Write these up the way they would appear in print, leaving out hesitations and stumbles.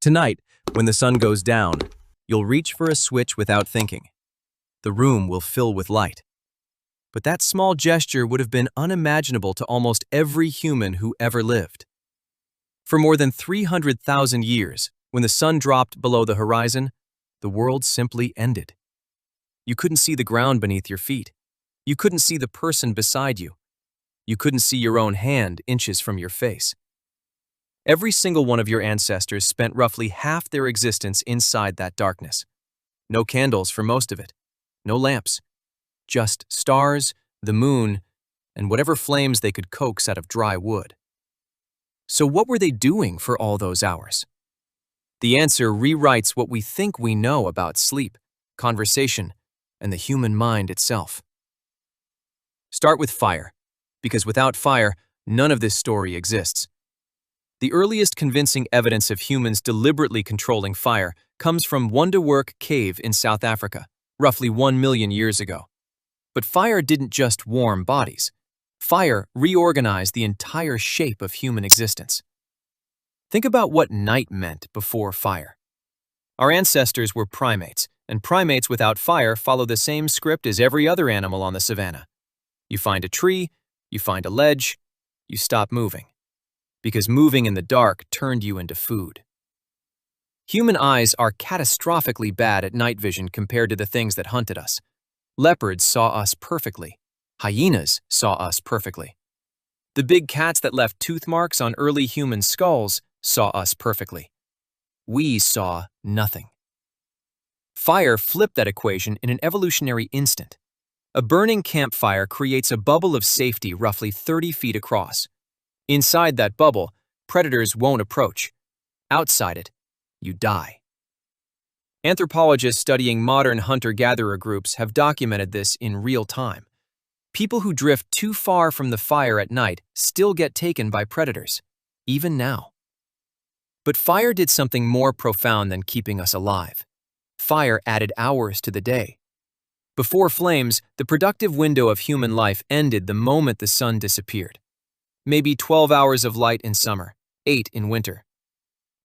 Tonight, when the sun goes down, you'll reach for a switch without thinking. The room will fill with light. But that small gesture would have been unimaginable to almost every human who ever lived. For more than 300,000 years, when the sun dropped below the horizon, the world simply ended. You couldn't see the ground beneath your feet. You couldn't see the person beside you. You couldn't see your own hand inches from your face. Every single one of your ancestors spent roughly half their existence inside that darkness. No candles for most of it. No lamps. Just stars, the moon, and whatever flames they could coax out of dry wood. So what were they doing for all those hours? The answer rewrites what we think we know about sleep, conversation, and the human mind itself. Start with fire, because without fire, none of this story exists. The earliest convincing evidence of humans deliberately controlling fire comes from Wonderwerk Cave in South Africa, roughly 1 million years ago. But fire didn't just warm bodies. Fire reorganized the entire shape of human existence. Think about what night meant before fire. Our ancestors were primates, and primates without fire follow the same script as every other animal on the savanna. You find a tree, you find a ledge, you stop moving. Because moving in the dark turned you into food. Human eyes are catastrophically bad at night vision compared to the things that hunted us. Leopards saw us perfectly. Hyenas saw us perfectly. The big cats that left tooth marks on early human skulls saw us perfectly. We saw nothing. Fire flipped that equation in an evolutionary instant. A burning campfire creates a bubble of safety roughly 30 feet across. Inside that bubble, predators won't approach. Outside it, you die. Anthropologists studying modern hunter-gatherer groups have documented this in real time. People who drift too far from the fire at night still get taken by predators, even now. But fire did something more profound than keeping us alive. Fire added hours to the day. Before flames, the productive window of human life ended the moment the sun disappeared. Maybe 12 hours of light in summer, 8 in winter.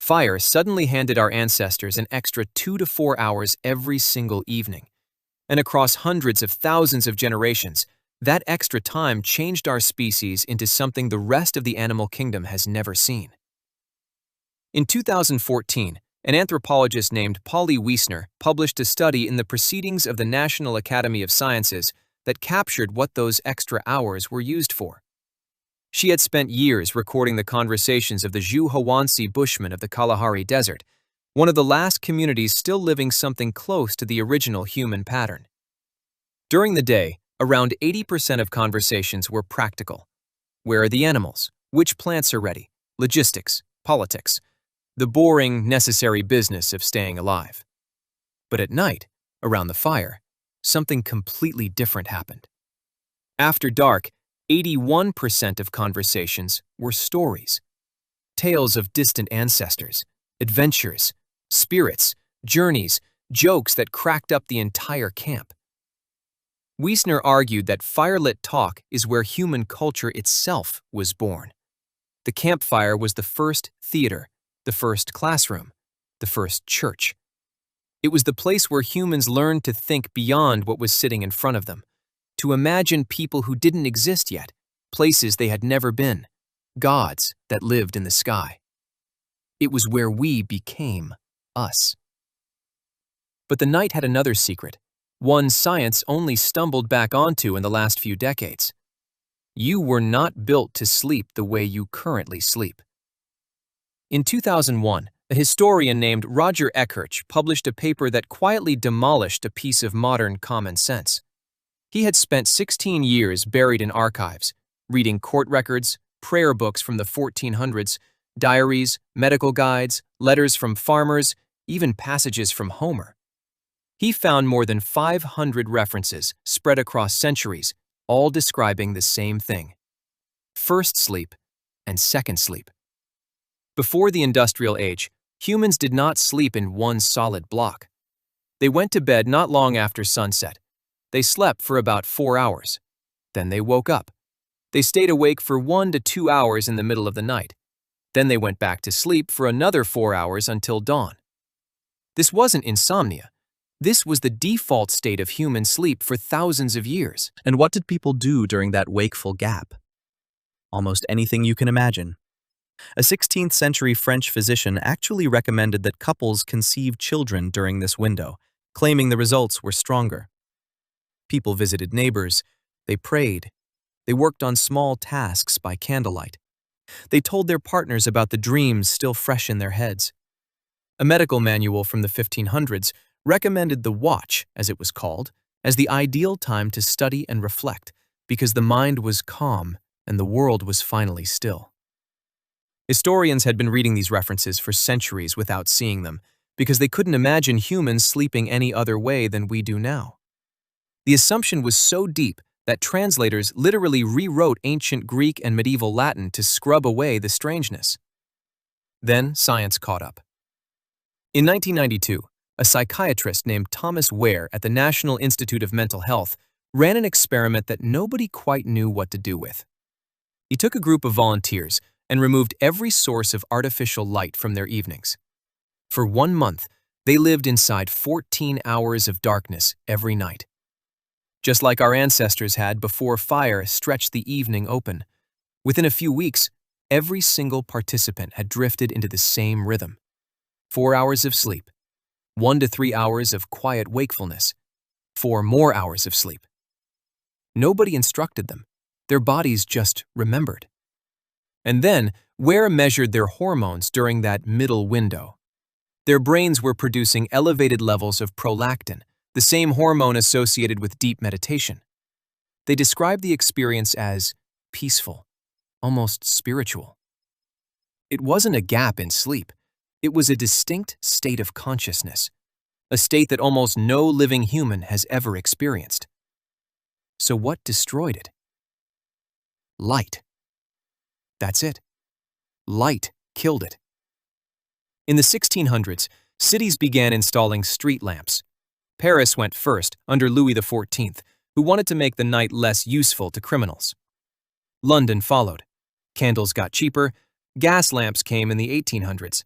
Fire suddenly handed our ancestors an extra 2 to 4 hours every single evening. And across hundreds of thousands of generations, that extra time changed our species into something the rest of the animal kingdom has never seen. In 2014, an anthropologist named Polly Wiesner published a study in the Proceedings of the National Academy of Sciences that captured what those extra hours were used for. She had spent years recording the conversations of the Juhowansi Bushmen of the Kalahari Desert, one of the last communities still living something close to the original human pattern. During the day, around 80% of conversations were practical. Where are the animals? Which plants are ready? Logistics, politics, the boring, necessary business of staying alive. But at night, around the fire, something completely different happened. After dark, 81% of conversations were stories. Tales of distant ancestors, adventures, spirits, journeys, jokes that cracked up the entire camp. Wiesner argued that firelit talk is where human culture itself was born. The campfire was the first theater, the first classroom, the first church. It was the place where humans learned to think beyond what was sitting in front of them, to imagine people who didn't exist yet, places they had never been, gods that lived in the sky. It was where we became us. But the night had another secret, one science only stumbled back onto in the last few decades. You were not built to sleep the way you currently sleep. In 2001, a historian named Roger Eckhurch published a paper that quietly demolished a piece of modern common sense. He had spent 16 years buried in archives, reading court records, prayer books from the 1400s, diaries, medical guides, letters from farmers, even passages from Homer. He found more than 500 references spread across centuries, all describing the same thing: first sleep and second sleep. Before the industrial age, humans did not sleep in one solid block. They went to bed not long after sunset. They slept for about 4 hours. Then they woke up. They stayed awake for 1 to 2 hours in the middle of the night. Then they went back to sleep for another 4 hours until dawn. This wasn't insomnia. This was the default state of human sleep for thousands of years. And what did people do during that wakeful gap? Almost anything you can imagine. A 16th century French physician actually recommended that couples conceive children during this window, claiming the results were stronger. People visited neighbors, they prayed, they worked on small tasks by candlelight. They told their partners about the dreams still fresh in their heads. A medical manual from the 1500s recommended the watch, as it was called, as the ideal time to study and reflect, because the mind was calm and the world was finally still. Historians had been reading these references for centuries without seeing them, because they couldn't imagine humans sleeping any other way than we do now. The assumption was so deep that translators literally rewrote ancient Greek and medieval Latin to scrub away the strangeness. Then science caught up. In 1992, a psychiatrist named Thomas Ware at the National Institute of Mental Health ran an experiment that nobody quite knew what to do with. He took a group of volunteers and removed every source of artificial light from their evenings. For 1 month, they lived inside 14 hours of darkness every night. Just like our ancestors had before fire stretched the evening open, within a few weeks, every single participant had drifted into the same rhythm. 4 hours of sleep, 1 to 3 hours of quiet wakefulness, 4 more hours of sleep. Nobody instructed them. Their bodies just remembered. And then, Ware measured their hormones during that middle window. Their brains were producing elevated levels of prolactin, the same hormone associated with deep meditation. They described the experience as peaceful, almost spiritual. It wasn't a gap in sleep. It was a distinct state of consciousness, a state that almost no living human has ever experienced. So what destroyed it? Light. That's it. Light killed it. In the 1600s, cities began installing street lamps. Paris went first, under Louis XIV, who wanted to make the night less useful to criminals. London followed. Candles got cheaper. Gas lamps came in the 1800s.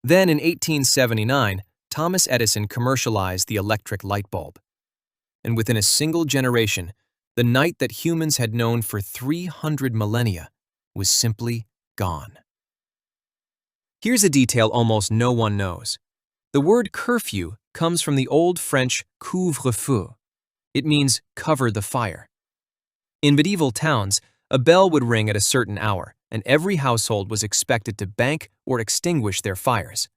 Then in 1879, Thomas Edison commercialized the electric light bulb. And within a single generation, the night that humans had known for 300 millennia was simply gone. Here's a detail almost no one knows. The word curfew comes from the old French couvre-feu. It means cover the fire. In medieval towns, a bell would ring at a certain hour, and every household was expected to bank or extinguish their fires.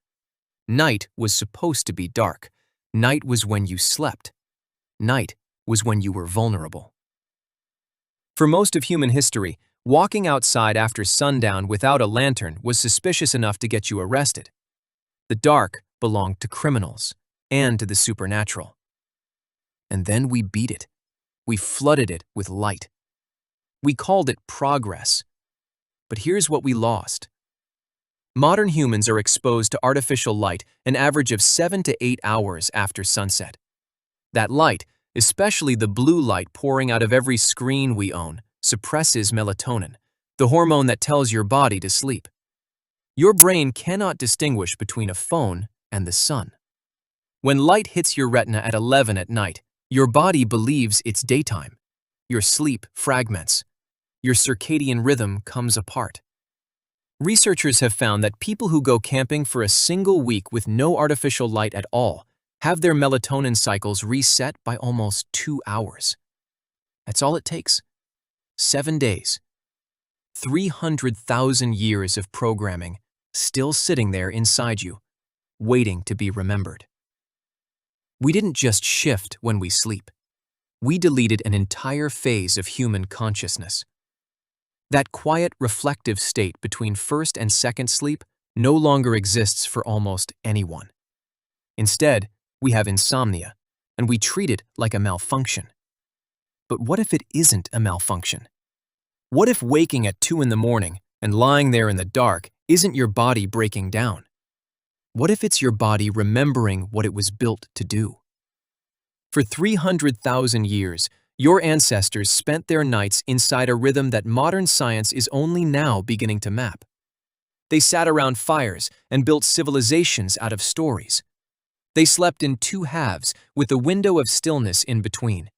Night was supposed to be dark. Night was when you slept. Night was when you were vulnerable. For most of human history, walking outside after sundown without a lantern was suspicious enough to get you arrested. The dark belonged to criminals and to the supernatural. And then we beat it. We flooded it with light. We called it progress. But here's what we lost. Modern humans are exposed to artificial light an average of 7 to 8 hours after sunset. That light, especially the blue light pouring out of every screen we own, suppresses melatonin, the hormone that tells your body to sleep. Your brain cannot distinguish between a phone and the sun. When light hits your retina at 11 at night, your body believes it's daytime. Your sleep fragments. Your circadian rhythm comes apart. Researchers have found that people who go camping for a single week with no artificial light at all have their melatonin cycles reset by almost 2 hours. That's all it takes. 7 days. 300,000 years of programming still sitting there inside you, waiting to be remembered. We didn't just shift when we sleep. We deleted an entire phase of human consciousness. That quiet, reflective state between first and second sleep no longer exists for almost anyone. Instead, we have insomnia, and we treat it like a malfunction. But what if it isn't a malfunction? What if waking at 2 in the morning and lying there in the dark isn't your body breaking down? What if it's your body remembering what it was built to do? For 300,000 years, your ancestors spent their nights inside a rhythm that modern science is only now beginning to map. They sat around fires and built civilizations out of stories. They slept in two halves with a window of stillness in between.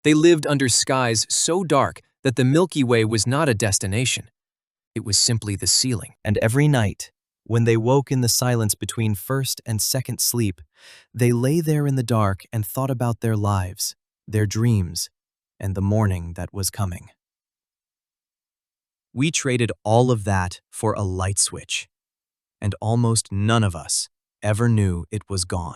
They lived under skies so dark that the Milky Way was not a destination. It was simply the ceiling. And every night, when they woke in the silence between first and second sleep, they lay there in the dark and thought about their lives, their dreams, and the morning that was coming. We traded all of that for a light switch, and almost none of us ever knew it was gone.